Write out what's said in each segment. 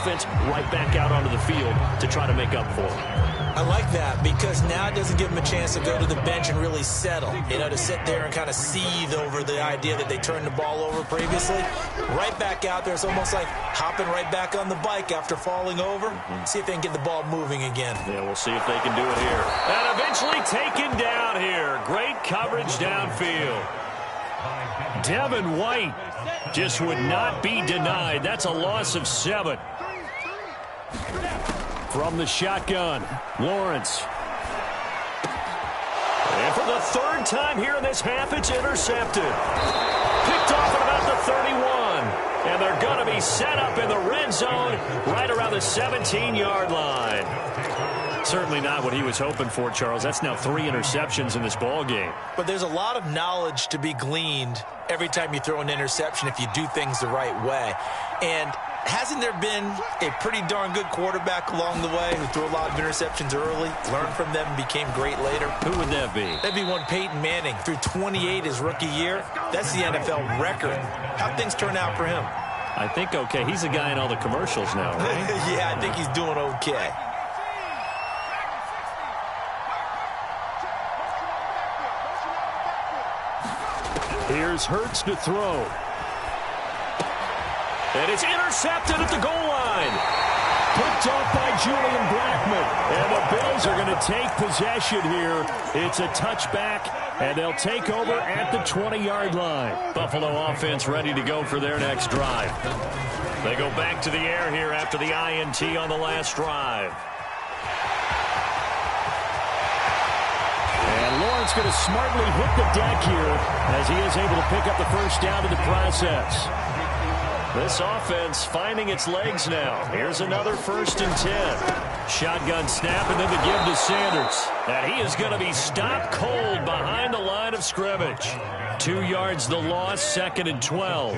offense right back out onto the field to try to make up for it. I like that because now it doesn't give them a chance to go to the bench and really settle. You know, to sit there and kind of seethe over the idea that they turned the ball over previously. Right back out there. It's almost like hopping right back on the bike after falling over. See if they can get the ball moving again. Yeah, we'll see if they can do it here. And eventually taken down here. Great coverage downfield. Devin White just would not be denied. That's a loss of 7. From the shotgun, Lawrence. And for the third time here in this half, it's intercepted. Picked off at about the 31. And they're going to be set up in the red zone right around the 17-yard line. Certainly not what he was hoping for, Charles. That's now 3 interceptions in this ball game. But there's a lot of knowledge to be gleaned every time you throw an interception if you do things the right way. And hasn't there been a pretty darn good quarterback along the way who threw a lot of interceptions early, learned from them, and became great later? Who would that be? That'd be one Peyton Manning. Threw 28 his rookie year. That's the NFL record. How'd things turn out for him? I think okay. He's a guy in all the commercials now, right? Yeah, I think he's doing okay. Here's Hurts to throw. And it's intercepted at the goal line. Picked off by Julian Blackmon. And the Bills are going to take possession here. It's a touchback, and they'll take over at the 20-yard line. Buffalo offense ready to go for their next drive. They go back to the air here after the INT on the last drive. And Lawrence going to smartly hit the deck here as he is able to pick up the first down in the process. This offense finding its legs now. Here's another 1st and 10. Shotgun snap and then the give to Sanders. And he is going to be stopped cold behind the line of scrimmage. 2 yards the loss, 2nd and 12.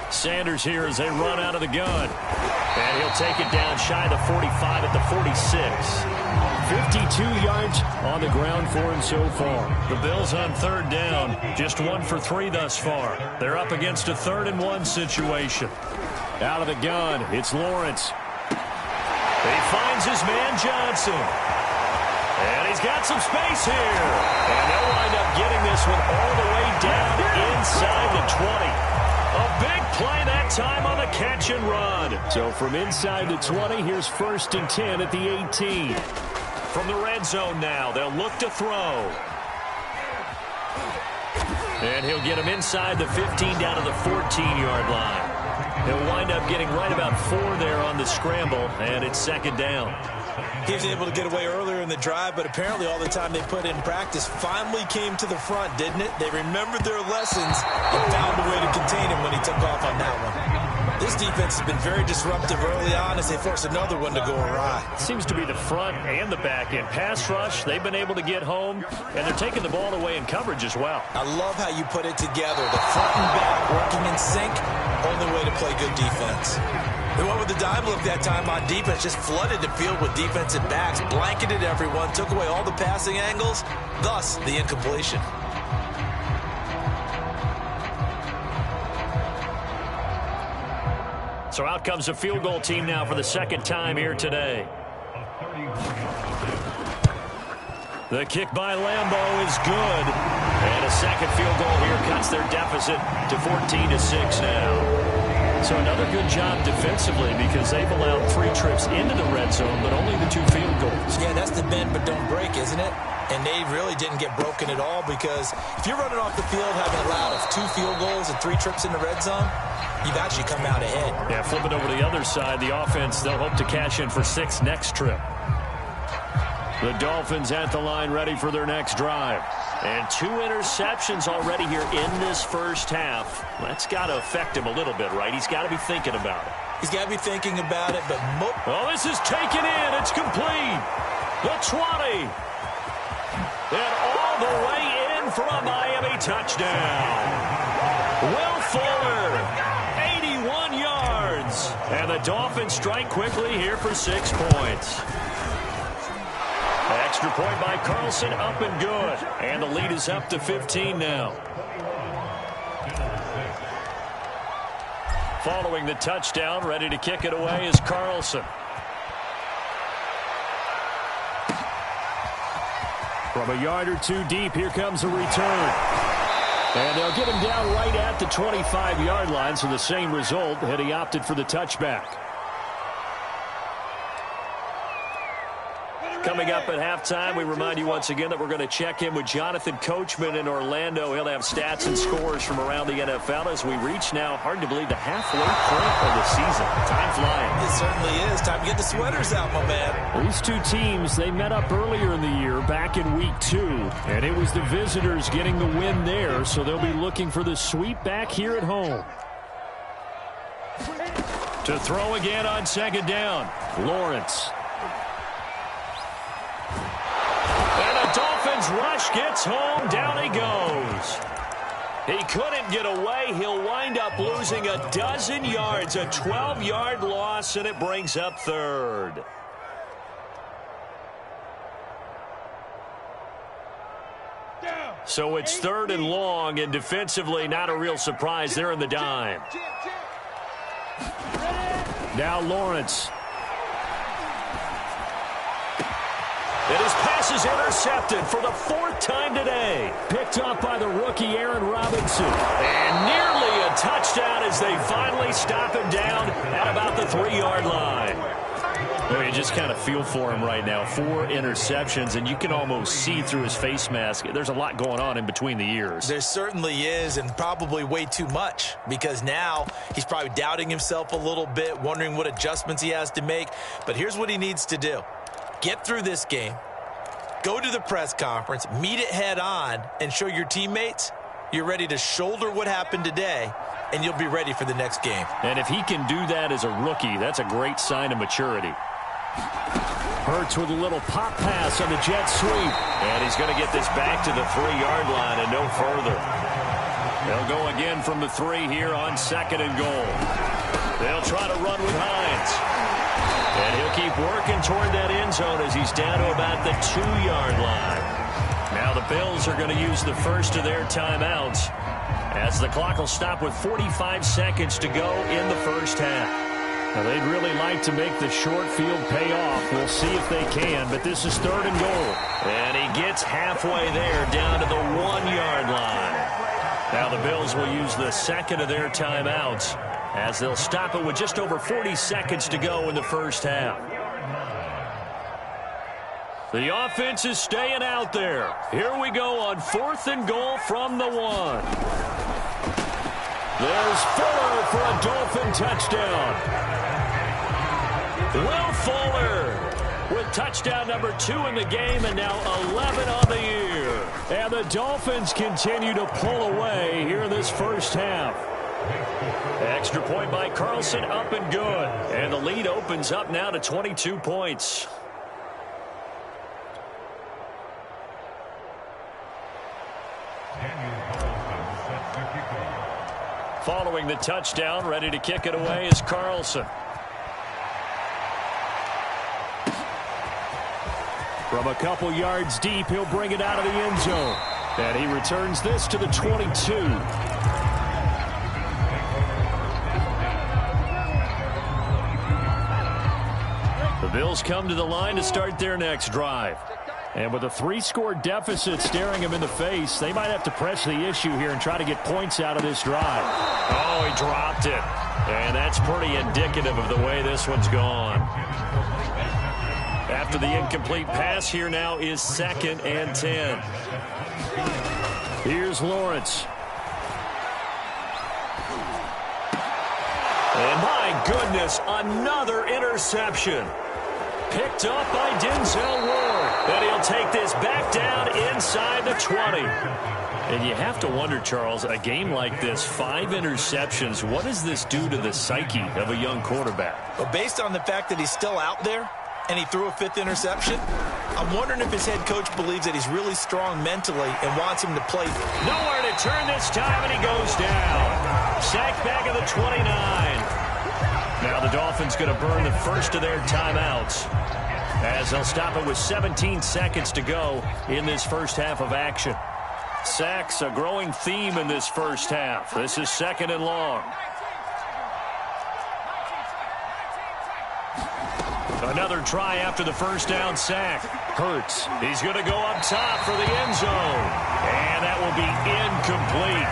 Sanders here as they run out of the gun. And he'll take it down shy of the 45 at the 46. 52 yards on the ground for him so far. The Bills on 3rd down, just 1 for 3 thus far. They're up against a 3rd and 1 situation. Out of the gun, it's Lawrence. He finds his man Johnson. And he's got some space here. And they'll wind up getting this one all the way down inside the 20. A big play that time on the catch and run. So from inside the 20, here's 1st and 10 at the 18. From the red zone now, they'll look to throw. And he'll get him inside the 15 down to the 14-yard line. He'll wind up getting right about 4 there on the scramble, and it's 2nd down. He was able to get away earlier in the drive, but apparently all the time they put in practice finally came to the front, didn't it? They remembered their lessons and found a way to contain him when he took off on that one. This defense has been very disruptive early on as they force another one to go awry. Seems to be the front and the back end. Pass rush, they've been able to get home, and they're taking the ball away in coverage as well. I love how you put it together. The front and back working in sync, only way to play good defense. They went with the dime look that time on defense, just flooded the field with defensive backs, blanketed everyone, took away all the passing angles, thus the incompletion. So out comes a field goal team now for the 2nd time here today. The kick by Lambeau is good. And a 2nd field goal here cuts their deficit to 14-6 now. So another good job defensively because they've allowed 3 trips into the red zone, but only the 2 field goals. Yeah, that's the bend but don't break, isn't it? And they really didn't get broken at all because if you're running off the field having allowed 2 field goals and 3 trips in the red zone, you've actually come out ahead. Yeah, flip it over to the other side. The offense, they'll hope to cash in for 6 next trip. The Dolphins at the line ready for their next drive. And 2 interceptions already here in this first half. That's got to affect him a little bit, right? He's got to be thinking about it. He's got to be thinking about it, but... Oh, this is taken in. It's complete. The 20. And all the way in for a Miami touchdown. Will Fuller, 81 yards. And the Dolphins strike quickly here for 6 points. Extra point by Carlson, up and good. And the lead is up to 15 now. Following the touchdown, ready to kick it away is Carlson. From a yard or two deep, here comes a return. And they'll get him down right at the 25-yard line, so the same result had he opted for the touchback. Coming up at halftime, we remind you once again that we're going to check in with Jonathan Coachman in Orlando. He'll have stats and scores from around the NFL as we reach now, hard to believe, the halfway point of the season. Time flying. It certainly is. Time to get the sweaters out, my man. These two teams, they met up earlier in the year, back in week 2, and it was the visitors getting the win there, so they'll be looking for the sweep back here at home. To throw again on second down, Lawrence. Dolphins rush gets home. Down he goes. He couldn't get away. He'll wind up losing a dozen yards. A 12-yard loss, and it brings up third. So it's third and long, and defensively not a real surprise there in the dime. Now Lawrence. And his pass is intercepted for the 4th time today. Picked up by the rookie Aaron Robinson. And nearly a touchdown as they finally stop him down at about the 3-yard line. Well, you just kind of feel for him right now. 4 interceptions, and you can almost see through his face mask. There's a lot going on in between the ears. There certainly is, and probably way too much, because now he's probably doubting himself a little bit, wondering what adjustments he has to make. But here's what he needs to do. Get through this game, go to the press conference, meet it head on, and show your teammates you're ready to shoulder what happened today, and you'll be ready for the next game. And if he can do that as a rookie, that's a great sign of maturity. Hurts with a little pop pass on the jet sweep. And he's going to get this back to the 3-yard line and no further. They'll go again from the 3 here on 2nd and goal. They'll try to run with Hines. And he'll keep working toward that end zone as he's down to about the 2-yard line. Now the Bills are going to use the first of their timeouts as the clock will stop with 45 seconds to go in the first half. Now they'd really like to make the short field pay off. We'll see if they can, but this is 3rd and goal. And he gets halfway there down to the 1-yard line. Now the Bills will use the second of their timeouts as they'll stop it with just over 40 seconds to go in the first half. The offense is staying out there. Here we go on 4th and goal from the 1. There's Fuller for a Dolphin touchdown. Will Fuller with touchdown number 2 in the game, and now 11 on the year. And the Dolphins continue to pull away here in this first half. Extra point by Carlson, up and good. And the lead opens up now to 22 points. Following the touchdown, ready to kick it away is Carlson. From a couple yards deep, he'll bring it out of the end zone. And he returns this to the 22. The Bills come to the line to start their next drive. And with a 3-score deficit staring him in the face, they might have to press the issue here and try to get points out of this drive. Oh, he dropped it. And that's pretty indicative of the way this one's gone. After the incomplete pass, here now is 2nd and 10. Here's Lawrence. And my goodness, another interception. Picked up by Denzel Ward. And he'll take this back down inside the 20. And you have to wonder, Charles, a game like this, 5 interceptions, what does this do to the psyche of a young quarterback? Well, based on the fact that he's still out there and he threw a 5th interception, I'm wondering if his head coach believes that he's really strong mentally and wants him to play. Nowhere to turn this time, and he goes down. Sacked back at the 29. Now the Dolphins going to burn the first of their timeouts as they'll stop it with 17 seconds to go in this first half of action. Sacks, a growing theme in this first half. This is 2nd and long. Another try after the first down sack. Hurts. He's going to go up top for the end zone. And that will be incomplete.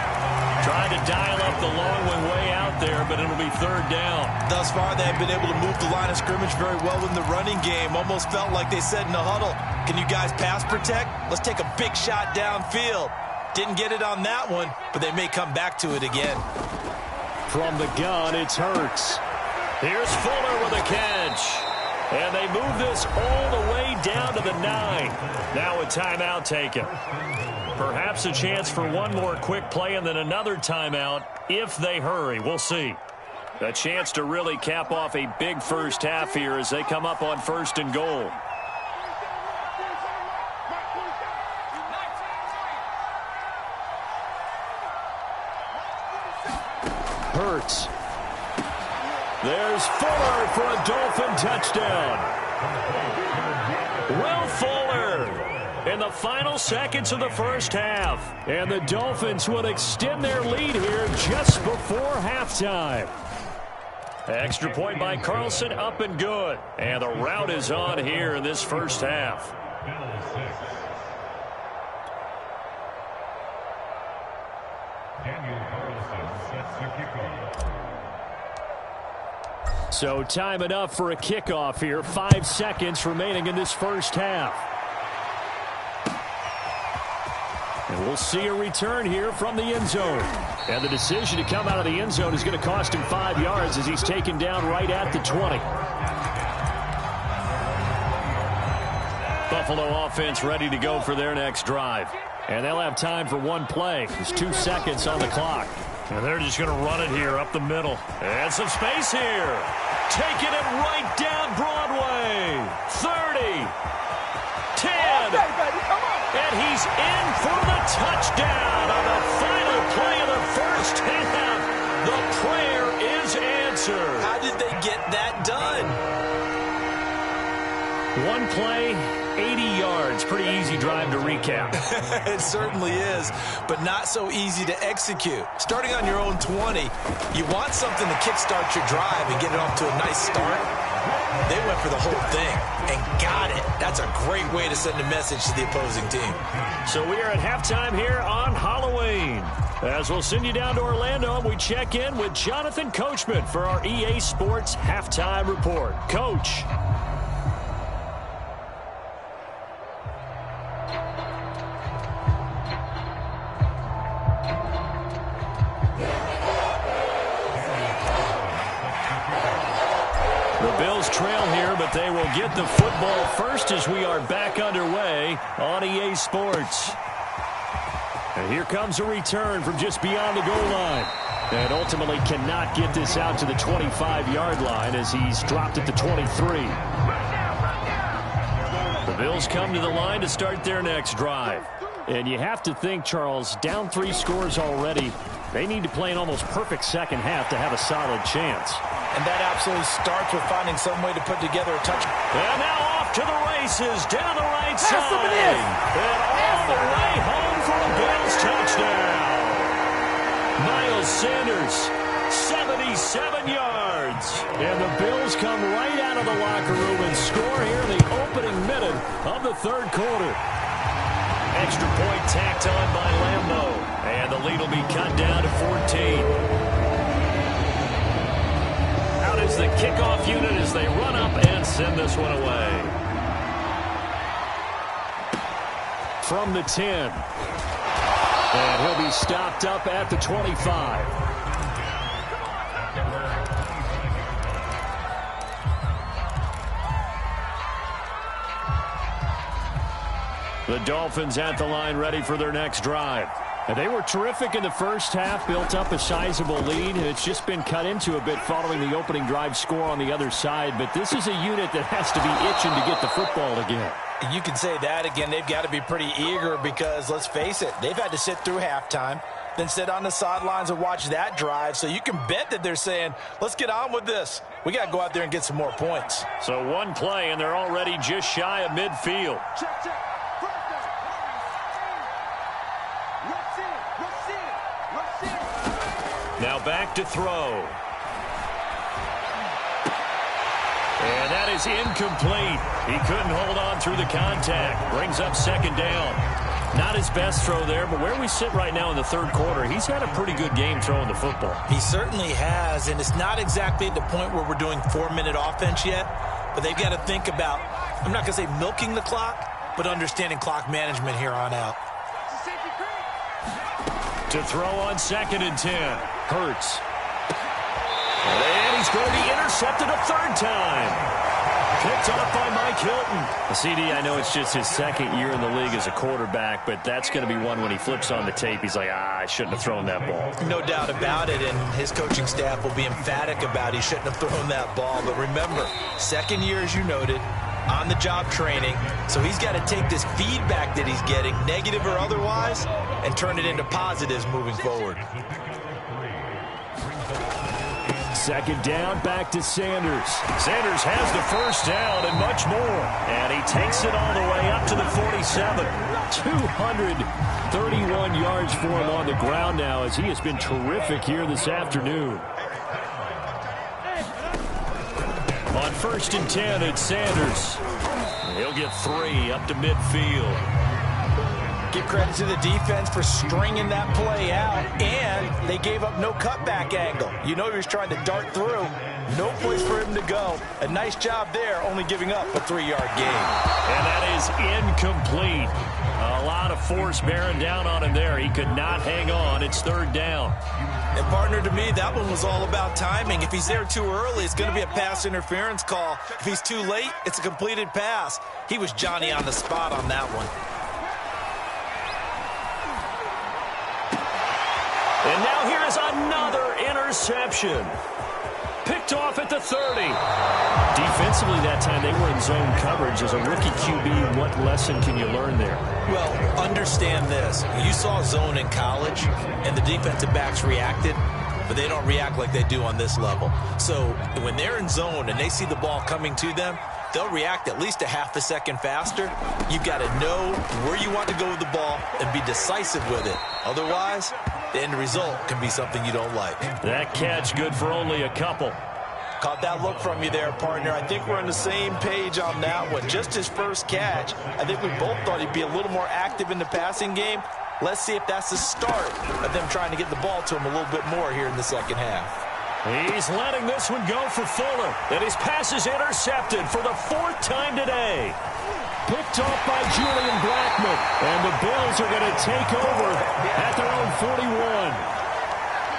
Trying to dial up the long one way out there, but it'll be third down. Thus far, they have been able to move the line of scrimmage very well in the running game. Almost felt like they said in the huddle, can you guys pass protect? Let's take a big shot downfield. Didn't get it on that one, but they may come back to it again. From the gun, it's Hurts. Here's Fuller with a catch. And they move this all the way down to the 9. Now a timeout taken. Perhaps a chance for one more quick play and then another timeout if they hurry. We'll see. A chance to really cap off a big first half here as they come up on 1st and goal. Hurts. There's Fuller for a Dolphin touchdown. Will Fuller in the final seconds of the first half. And the Dolphins would extend their lead here just before halftime. Extra point by Carlson, up and good. And the route is on here in this first half. So time enough for a kickoff here. 5 seconds remaining in this first half. And we'll see a return here from the end zone. And the decision to come out of the end zone is going to cost him 5 yards as he's taken down right at the 20. Buffalo offense ready to go for their next drive. And they'll have time for one play. There's 2 seconds on the clock. And they're just going to run it here up the middle. And some space here. Taking it right down Broadway. 30. 10. And he's in for the touchdown on the final play of the first half. The prayer is answered. How did they get that done? One play, 80 yards. Pretty easy drive to recap. It certainly is, but not so easy to execute. Starting on your own 20, you want something to kickstart your drive and get it off to a nice start. They went for the whole thing and got it. That's a great way to send a message to the opposing team. So we are at halftime here on Halloween. As we'll send you down to Orlando, we check in with Jonathan Coachman for our EA Sports Halftime Report. Coach. The Bills trail here, but they will get the football first as we are back underway on EA Sports. And here comes a return from just beyond the goal line. And ultimately cannot get this out to the 25-yard line as he's dropped at the 23. The Bills come to the line to start their next drive. And you have to think, Charles, down 3 scores already. They need to play an almost perfect second half to have a solid chance. And that absolutely starts with finding some way to put together a touch. And now off to the races, down the right side. And all the way home for a Bills touchdown. Miles Sanders, 77 yards. And the Bills come right out of the locker room and score here in the opening minute of the third quarter. Extra point tacked on by Lambeau. And the lead will be cut down to 14. Out is the kickoff unit as they run up and send this one away. From the 10. And he'll be stopped up at the 25. The Dolphins at the line ready for their next drive. And they were terrific in the first half, built up a sizable lead, and it's just been cut into a bit following the opening drive score on the other side. But this is a unit that has to be itching to get the football again. You can say that again. They've got to be pretty eager because, let's face it, they've had to sit through halftime, then sit on the sidelines and watch that drive. So you can bet that they're saying, let's get on with this. We got to go out there and get some more points. So one play, and they're already just shy of midfield. Now back to throw. And that is incomplete. He couldn't hold on through the contact. Brings up second down. Not his best throw there, but where we sit right now in the third quarter, he's had a pretty good game throwing the football. He certainly has, and it's not exactly at the point where we're doing 4-minute offense yet, but they've got to think about, I'm not going to say milking the clock, but understanding clock management here on out. To throw on 2nd and 10. Hurts. And he's going to be intercepted a third time. Picked off by Mike Hilton. CD, I know it's just his second year in the league as a quarterback, but that's going to be one when he flips on the tape. He's like, I shouldn't have thrown that ball. No doubt about it, and his coaching staff will be emphatic about he shouldn't have thrown that ball. But remember, second year, as you noted, on-the-job training. So he's got to take this feedback that he's getting, negative or otherwise, and turn it into positives moving forward. Second down, back to Sanders. Sanders has the first down and much more. And he takes it all the way up to the 47. 231 yards for him on the ground now as he has been terrific here this afternoon. On 1st and 10, it's Sanders. He'll get 3 up to midfield. Give credit to the defense for stringing that play out, and they gave up no cutback angle. You know he was trying to dart through. No place for him to go. A nice job there, only giving up a 3-yard gain. And that is incomplete. A lot of force bearing down on him there. He could not hang on. It's 3rd down. And, partner, to me, that one was all about timing. If he's there too early, it's going to be a pass interference call. If he's too late, it's a completed pass. He was Johnny on the spot on that one. And now here is another interception. Picked off at the 30. Defensively that time, they were in zone coverage. As a rookie QB, what lesson can you learn there? Well, understand this. You saw zone in college, and the defensive backs reacted, but they don't react like they do on this level. So when they're in zone and they see the ball coming to them, they'll react at least a half a second faster. You've got to know where you want to go with the ball and be decisive with it. Otherwise, the end result can be something you don't like. That catch good for only a couple. Caught that look from you there, partner. I think we're on the same page on that one. Just his first catch. I think we both thought he'd be a little more active in the passing game. Let's see if that's the start of them trying to get the ball to him a little bit more here in the second half. He's letting this one go for Fuller. And his pass is intercepted for the 4th time today. Picked off by Julian Blackmon. And the Bills are going to take over at their own 41.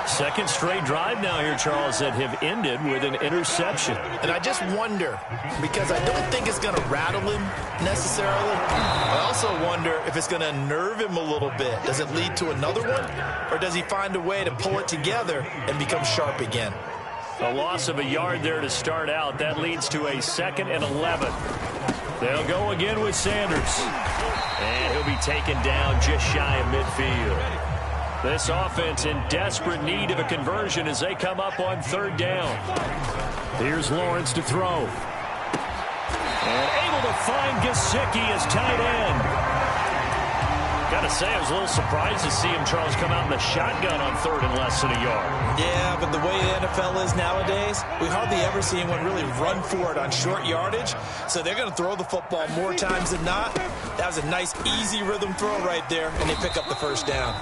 Second straight drive now here, Charles, that have ended with an interception. And I just wonder, because I don't think it's going to rattle him necessarily. I also wonder if it's going to nerve him a little bit. Does it lead to another one? Or does he find a way to pull it together and become sharp again? A loss of a yard there to start out. That leads to a 2nd and 11. They'll go again with Sanders. And he'll be taken down just shy of midfield. This offense in desperate need of a conversion as they come up on 3rd down. Here's Lawrence to throw. And able to find Gesicki as tight end. Got to say, I was a little surprised to see him, Charles, come out in the shotgun on 3rd and less than a yard. Yeah, but the way the NFL is nowadays, we hardly ever see anyone really run for it on short yardage. So they're going to throw the football more times than not. That was a nice, easy rhythm throw right there, and they pick up the first down.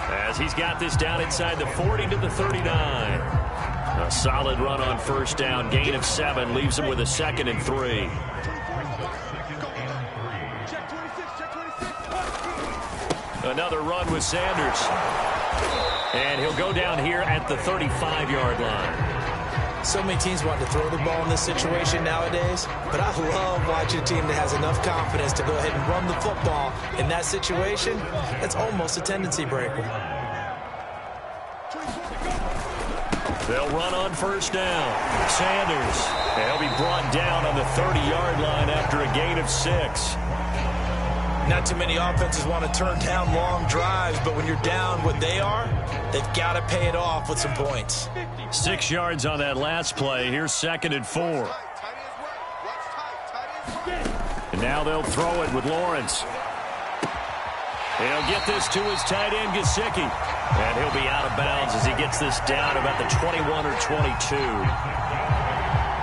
As he's got this down inside the 40 to the 39. A solid run on 1st down. Gain of 7 leaves him with a 2nd and 3. Another run with Sanders. And he'll go down here at the 35-yard line. So many teams want to throw the ball in this situation nowadays, but I love watching a team that has enough confidence to go ahead and run the football in that situation. That's almost a tendency breaker. They'll run on 1st down. Sanders. They'll be brought down on the 30-yard line after a gain of 6. Not too many offenses want to turn down long drives, but when you're down what they are, they've got to pay it off with some points. 6 yards on that last play. Here's 2nd and 4. And now they'll throw it with Lawrence. He'll get this to his tight end, Gesicki. And he'll be out of bounds as he gets this down about the 21 or 22.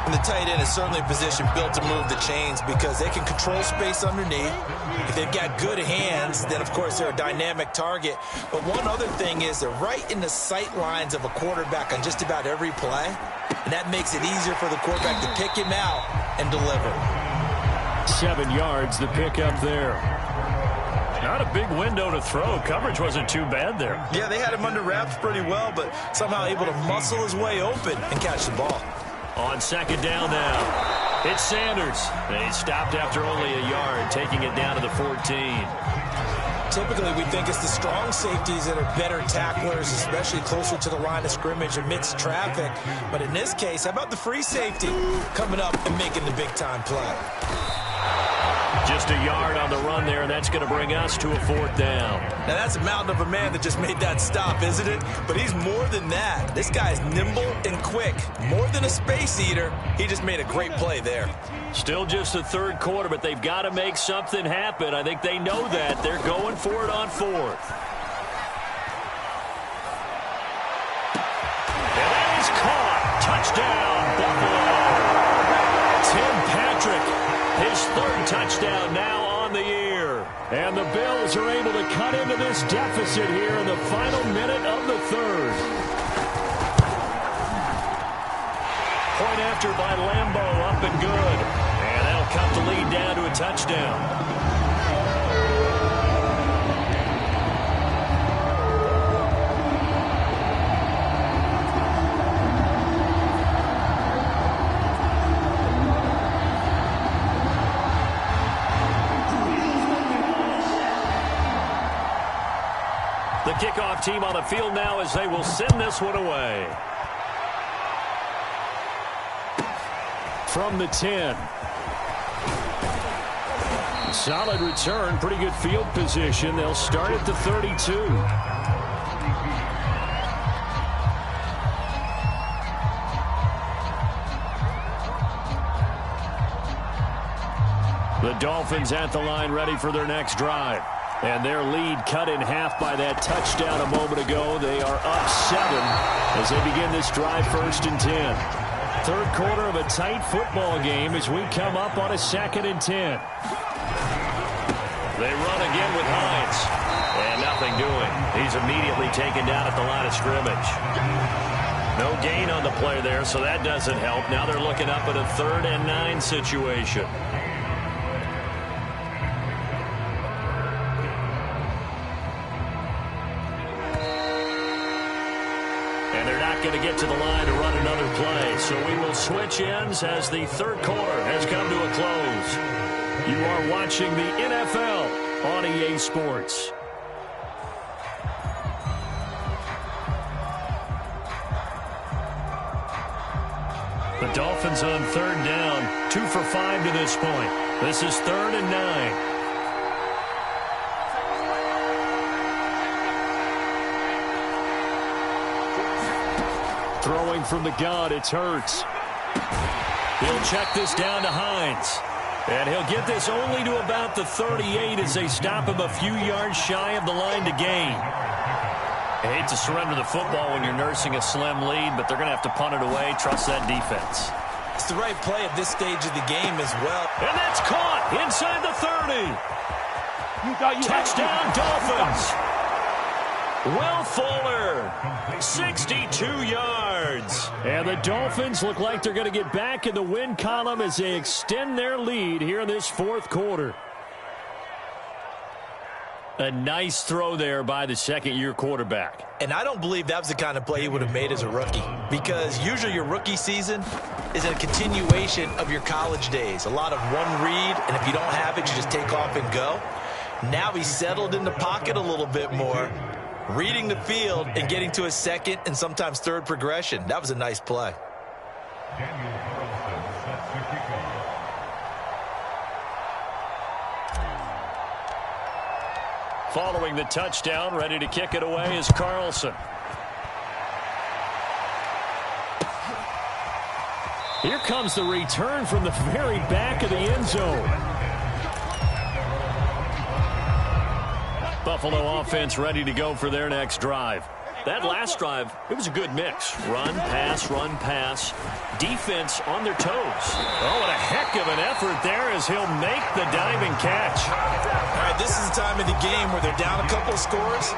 And the tight end is certainly a position built to move the chains because they can control space underneath. If they've got good hands, then, of course, they're a dynamic target. But one other thing is they're right in the sight lines of a quarterback on just about every play. And that makes it easier for the quarterback to pick him out and deliver. 7 yards, the pickup there. Not a big window to throw. Coverage wasn't too bad there. Yeah, they had him under wraps pretty well, but somehow able to muscle his way open and catch the ball. On second down now, it's Sanders. And he stopped after only a yard, taking it down to the 14. Typically, we think it's the strong safeties that are better tacklers, especially closer to the line of scrimmage amidst traffic. But in this case, how about the free safety coming up and making the big-time play? Just a yard on the run there, and that's going to bring us to a 4th down. Now, that's a mountain of a man that just made that stop, isn't it? But he's more than that. This guy's nimble and quick. More than a space eater, he just made a great play there. Still just the 3rd quarter, but they've got to make something happen. I think they know that. They're going for it on 4th. And that is caught. Touchdown, Buffalo. Tim Patrick. His 3rd touchdown now on the year. And the Bills are able to cut into this deficit here in the final minute of the 3rd. Point after by Lambeau, up and good. And that'll cut the lead down to a touchdown. The kickoff team on the field now as they will send this one away. From the 10. Solid return, pretty good field position. They'll start at the 32. The Dolphins at the line ready for their next drive. And their lead cut in half by that touchdown a moment ago. They are up 7 as they begin this drive 1st and 10. 3rd quarter of a tight football game as we come up on a 2nd and 10. They run again with Hines. And nothing doing. He's immediately taken down at the line of scrimmage. No gain on the play there, so that doesn't help. Now they're looking up at a 3rd and 9 situation. Going to get to the line to run another play. So we will switch ends as the 3rd quarter has come to a close. You are watching the NFL on EA Sports. The Dolphins on 3rd down, 2 for 5 to this point. This is 3rd and 9. Throwing from the gun, it's Hurts. He'll check this down to Hines. And he'll get this only to about the 38 as they stop him a few yards shy of the line to gain. I hate to surrender the football when you're nursing a slim lead, but they're going to have to punt it away. Trust that defense. It's the right play at this stage of the game as well. And that's caught inside the 30. Touchdown, Dolphins. Will Fuller, 62 yards. And the Dolphins look like they're going to get back in the win column as they extend their lead here in this 4th quarter. A nice throw there by the 2nd-year quarterback. And I don't believe that was the kind of play he would have made as a rookie, because usually your rookie season is a continuation of your college days. A lot of one read, and if you don't have it, you just take off and go. Now he's settled in the pocket a little bit more, reading the field and getting to a 2nd and sometimes 3rd progression. That was a nice play. Following the touchdown, ready to kick it away is Carlson. Here comes the return from the very back of the end zone. Buffalo offense ready to go for their next drive. That last drive, it was a good mix. Run, pass, defense on their toes. Oh, and a heck of an effort there as he'll make the diving catch. All right, this is the time of the game where they're down a couple of scores,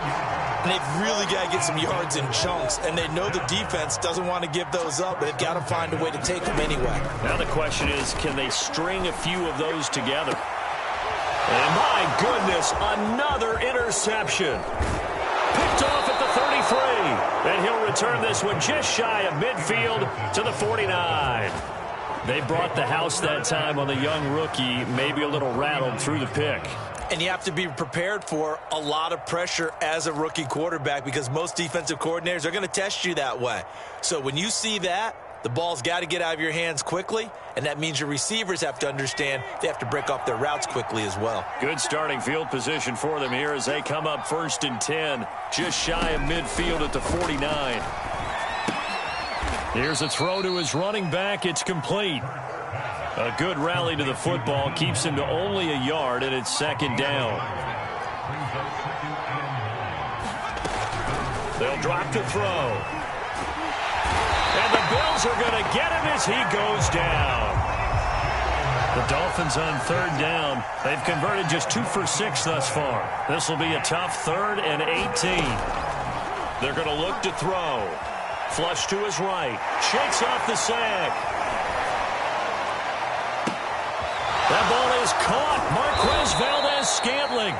and they've really got to get some yards in chunks, and they know the defense doesn't want to give those up, but they've got to find a way to take them anyway. Now the question is, can they string a few of those together? And my goodness, another interception. Picked off at the 33. And he'll return this one just shy of midfield to the 49. They brought the house that time on the young rookie, maybe a little rattled through the pick. And you have to be prepared for a lot of pressure as a rookie quarterback because most defensive coordinators are going to test you that way. So when you see that, the ball's got to get out of your hands quickly, and that means your receivers have to understand they have to break off their routes quickly as well. Good starting field position for them here as they come up 1st and 10, just shy of midfield at the 49. Here's a throw to his running back. It's complete. A good rally to the football keeps him to only a yard, and it's 2nd down. They'll drop to throw. And the Bills are going to get him as he goes down. The Dolphins on 3rd down. They've converted just 2 for 6 thus far. This will be a tough 3rd and 18. They're going to look to throw. Flush to his right. Shakes off the sack. That ball is caught. Marquez Valdez-Scantling.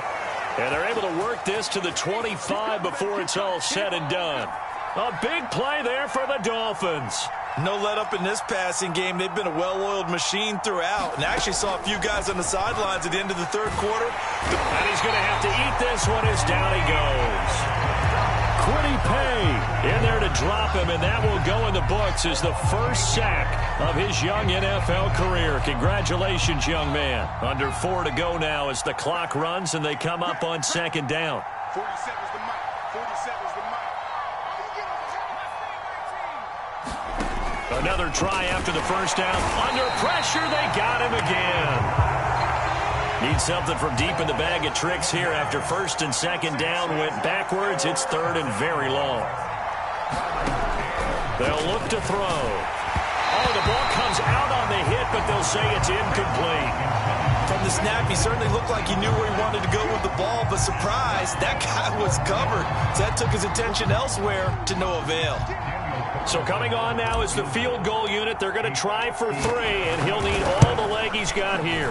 And they're able to work this to the 25 before it's all said and done. A big play there for the Dolphins. No let up in this passing game. They've been a well-oiled machine throughout. And I actually saw a few guys on the sidelines at the end of the 3rd quarter. And he's going to have to eat this one as down he goes. Quiddy Pay in there to drop him, and that will go in the books as the first sack of his young NFL career. Congratulations, young man. Under 4 to go now as the clock runs and they come up on 2nd down. 47's the mic. 47's the mic. Another try after the first down. Under pressure, they got him again. Need something from deep in the bag of tricks here after 1st and 2nd down. Went backwards. It's 3rd and very long. They'll look to throw. Oh, the ball comes out on the hit, but they'll say it's incomplete. From the snap, he certainly looked like he knew where he wanted to go with the ball, but surprise, that guy was covered. So that took his attention elsewhere to no avail. So coming on now is the field goal unit. They're going to try for 3, and he'll need all the leg he's got here.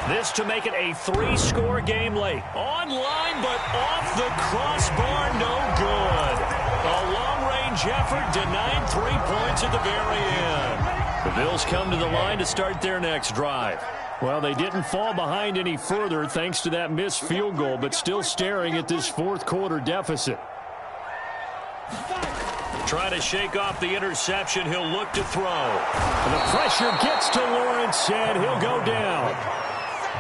This to make it a 3-score game late. Online, but off the crossbar, no good. A long-range effort denied 3 points at the very end. The Bills come to the line to start their next drive. Well, they didn't fall behind any further thanks to that missed field goal, but still staring at this 4th quarter deficit. Trying to shake off the interception. He'll look to throw. And the pressure gets to Lawrence, and he'll go down.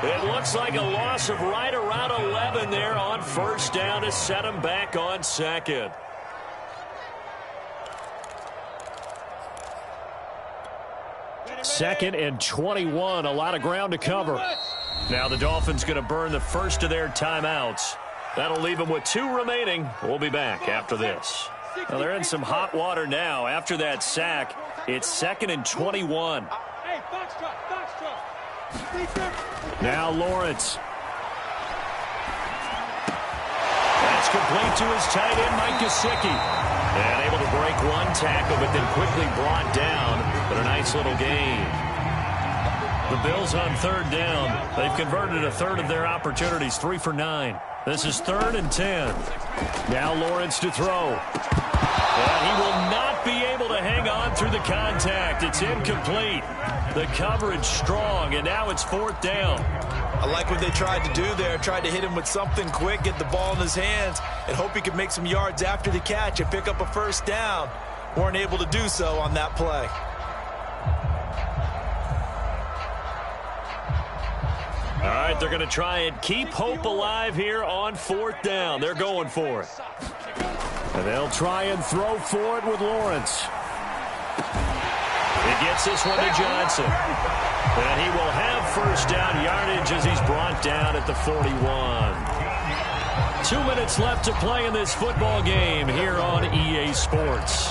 It looks like a loss of right around 11 there on 1st down to set him back on 2nd. Second and 21, a lot of ground to cover. Now the Dolphins going to burn the first of their timeouts. That'll leave them with 2 remaining. We'll be back after this. Well, they're in some hot water now. After that sack, it's 2nd and 21. Now Lawrence. That's complete to his tight end, Mike Gesicki. And able to break 1 tackle, but then quickly brought down. But a nice little gain. The Bills on 3rd down. They've converted a 1/3 of their opportunities, 3 for 9. This is 3rd and 10. Now Lawrence to throw. And he will not be able to hang on through the contact. It's incomplete. The coverage strong, and now it's 4th down. I like what they tried to do there. Tried to hit him with something quick, get the ball in his hands, and hope he could make some yards after the catch and pick up a 1st down. Weren't able to do so on that play. All right, they're going to try and keep hope alive here on 4th down. They're going for it. And they'll try and throw for it with Lawrence. He gets this one to Johnson. And he will have 1st down yardage as he's brought down at the 41. 2 minutes left to play in this football game here on EA Sports.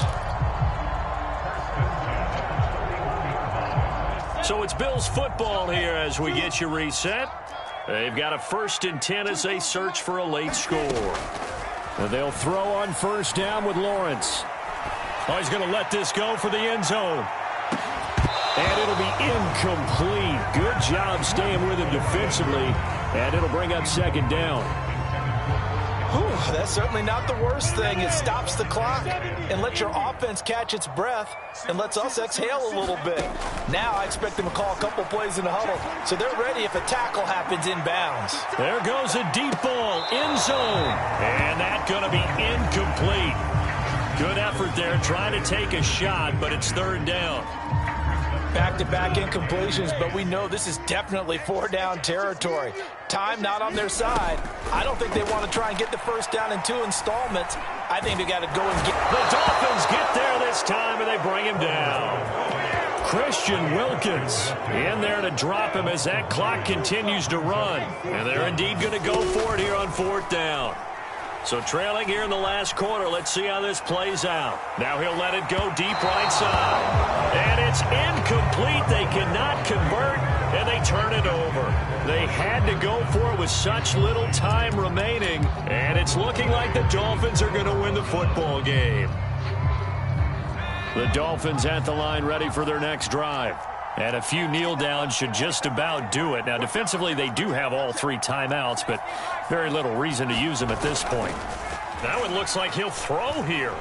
So it's Bills football here as we get you reset. They've got a 1st and 10 as they search for a late score. And they'll throw on 1st down with Lawrence. Oh, he's going to let this go for the end zone. And it'll be incomplete. Good job staying with him defensively. And it'll bring up 2nd down. Whew, that's certainly not the worst thing. It stops the clock and lets your offense catch its breath and lets us exhale a little bit. Now I expect them to call a couple plays in the huddle so they're ready if a tackle happens inbounds. There goes a deep ball, end zone. And that's going to be incomplete. Good effort there trying to take a shot, but it's 3rd down. Back-to-back incompletions, but we know this is definitely 4-down territory. Time not on their side. I don't think they want to try and get the 1st down in 2 installments. I think they got to go and get... The Dolphins get there this time, and they bring him down. Christian Wilkins in there to drop him as that clock continues to run. And they're indeed going to go for it here on 4th down. So trailing here in the last quarter. Let's see how this plays out. Now he'll let it go deep right side. And it's incomplete. They cannot convert, and they turn it over. They had to go for it with such little time remaining. And it's looking like the Dolphins are going to win the football game. The Dolphins at the line ready for their next drive. And a few kneel downs should just about do it. Now, defensively, they do have all 3 timeouts, but very little reason to use them at this point. Now it looks like he'll throw here.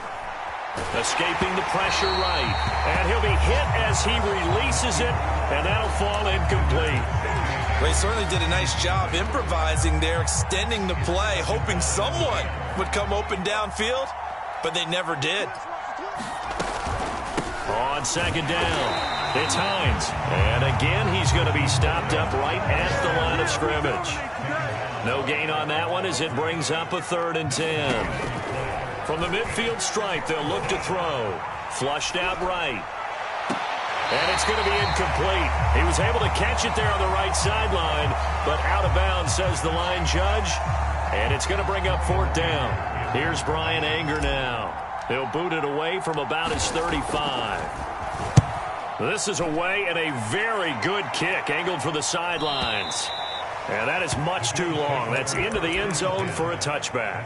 Escaping the pressure right. And he'll be hit as he releases it, and that'll fall incomplete. They certainly did a nice job improvising there, extending the play, hoping someone would come open downfield, but they never did. On 2nd down. It's Hines. And again, he's going to be stopped up right at the line of scrimmage. No gain on that one as it brings up a 3rd and 10. From the midfield stripe, they'll look to throw. Flushed out right. And it's going to be incomplete. He was able to catch it there on the right sideline, but out of bounds, says the line judge. And it's going to bring up 4th down. Here's Brian Anger now. He'll boot it away from about his 35. This is away and a very good kick angled for the sidelines. And that is much too long. That's into the end zone for a touchback.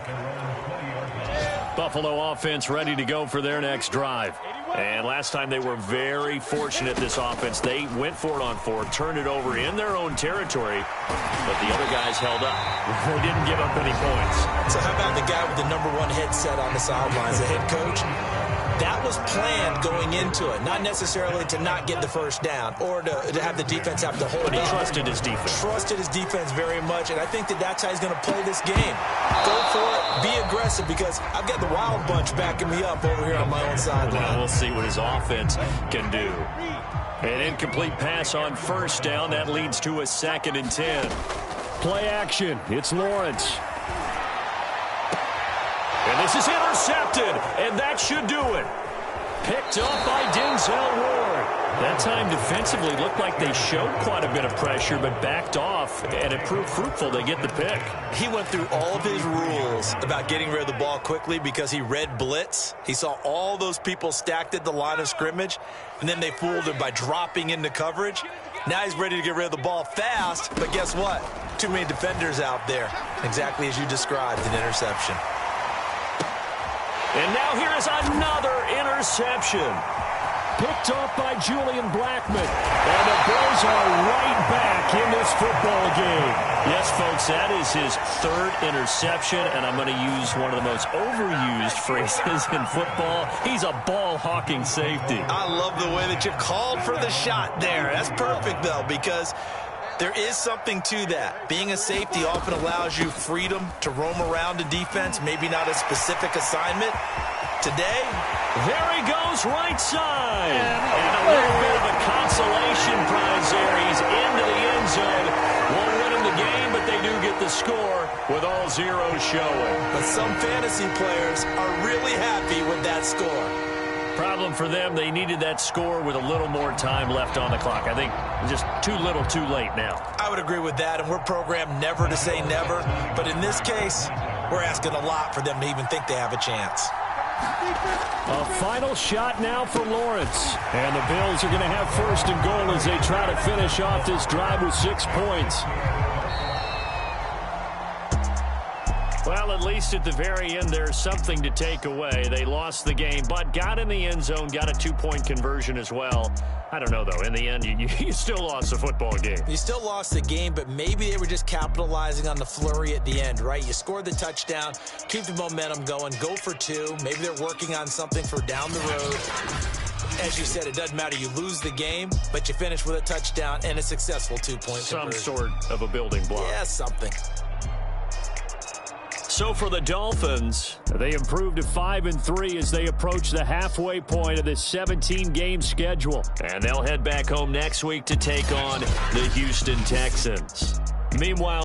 Buffalo offense ready to go for their next drive. And last time they were very fortunate, this offense. They went for it on 4, turned it over in their own territory, but the other guys held up. They didn't give up any points. So how about the guy with the #1 headset on the sidelines, the head coach? That was planned going into it, not necessarily to not get the 1st down or to have the defense have to hold But he up. trusted his defense. Trusted his defense very much, and I think that's how he's going to play this game. Go for it, be aggressive, because I've got the wild bunch backing me up over here on my own sideline. Now we'll see what his offense can do. An incomplete pass on 1st down. That leads to a 2nd and 10. Play action. It's Lawrence. And this is intercepted, and that should do it. Picked up by Denzel Ward. That time defensively looked like they showed quite a bit of pressure, but backed off, and it proved fruitful. They get the pick. He went through all of his rules about getting rid of the ball quickly because he read blitz. He saw all those people stacked at the line of scrimmage, and then they fooled him by dropping into coverage. Now he's ready to get rid of the ball fast, but guess what? Too many defenders out there. Exactly as you described, an interception. And now here is another interception. Picked off by Julian Blackman. And the Bills are right back in this football game. Yes, folks, that is his 3rd interception, and I'm going to use one of the most overused phrases in football. He's a ball-hawking safety. I love the way that you called for the shot there. That's perfect, though, because there is something to that. Being a safety often allows you freedom to roam around a defense, maybe not a specific assignment. Today, there he goes right side. And a little bit of a consolation prize there. He's into the end zone. Won't win him the game, but they do get the score with all zeros showing. But some fantasy players are really happy with that score. Problem for them, they needed that score with a little more time left on the clock. I think just too little too late now. I would agree with that, and we're programmed never to say never. But in this case, We're asking a lot for them to even think they have a chance. A final shot now for Lawrence. And the Bills are going to have first and goal as they try to finish off this drive with 6 points. Well, at least at the very end, there's something to take away. They lost the game, but got in the end zone, got a 2-point conversion as well. I don't know, though. In the end, you still lost the football game. You still lost the game, but maybe they were just capitalizing on the flurry at the end, right? You scored the touchdown, keep the momentum going, go for 2. Maybe they're working on something for down the road. As you said, it doesn't matter. You lose the game, but you finish with a touchdown and a successful 2-point conversion. Some sort of a building block. Yeah, something. So for the Dolphins, they improved to 5-3 as they approach the halfway point of this 17-game schedule. And they'll head back home next week to take on the Houston Texans. Meanwhile,